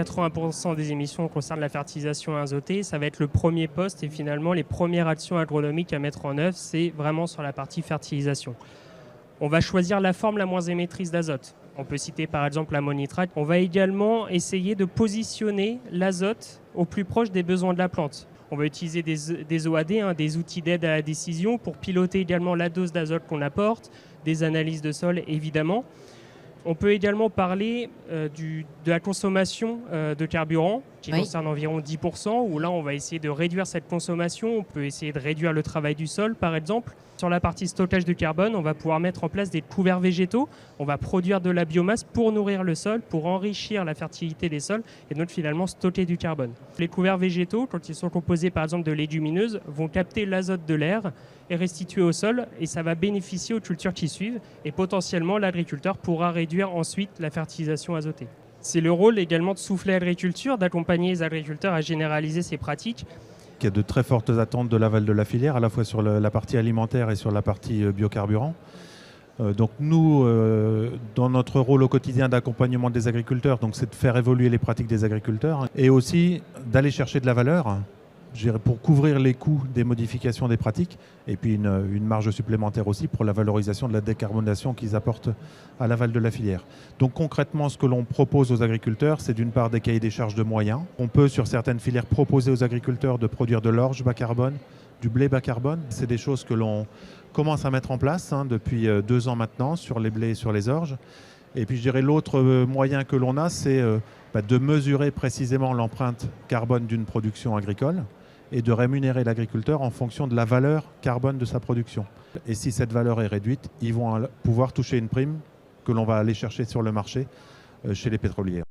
80% des émissions concernent la fertilisation azotée. Ça va être le premier poste et finalement les premières actions agronomiques à mettre en œuvre, c'est vraiment sur la partie fertilisation. On va choisir la forme la moins émettrice d'azote. On peut citer par exemple l'ammonitrate. On va également essayer de positionner l'azote au plus proche des besoins de la plante. On va utiliser des OAD, des outils d'aide à la décision, pour piloter également la dose d'azote qu'on apporte, des analyses de sol évidemment. On peut également parler de la consommation de carburant, qui concerne environ 10%, où là on va essayer de réduire cette consommation. On peut essayer de réduire le travail du sol par exemple. Sur la partie stockage de carbone, on va pouvoir mettre en place des couverts végétaux. On va produire de la biomasse pour nourrir le sol, pour enrichir la fertilité des sols et donc finalement stocker du carbone. Les couverts végétaux, quand ils sont composés par exemple de légumineuses, vont capter l'azote de l'air et restituer au sol, et ça va bénéficier aux cultures qui suivent, et potentiellement l'agriculteur pourra réduire ensuite la fertilisation azotée. C'est le rôle également de Soufflet Agriculture, d'accompagner les agriculteurs à généraliser ces pratiques. Il y a de très fortes attentes de l'aval de la filière, à la fois sur la partie alimentaire et sur la partie biocarburant. Donc nous, dans notre rôle au quotidien d'accompagnement des agriculteurs, donc c'est de faire évoluer les pratiques des agriculteurs et aussi d'aller chercher de la valeur pour couvrir les coûts des modifications des pratiques, et puis une marge supplémentaire aussi pour la valorisation de la décarbonation qu'ils apportent à l'aval de la filière. Donc concrètement, ce que l'on propose aux agriculteurs, c'est d'une part des cahiers des charges de moyens. On peut sur certaines filières proposer aux agriculteurs de produire de l'orge bas carbone, du blé bas carbone. C'est des choses que l'on commence à mettre en place depuis 2 ans maintenant sur les blés et sur les orges. Et puis je dirais l'autre moyen que l'on a, c'est de mesurer précisément l'empreinte carbone d'une production agricole et de rémunérer l'agriculteur en fonction de la valeur carbone de sa production. Et si cette valeur est réduite, ils vont pouvoir toucher une prime que l'on va aller chercher sur le marché chez les pétroliers.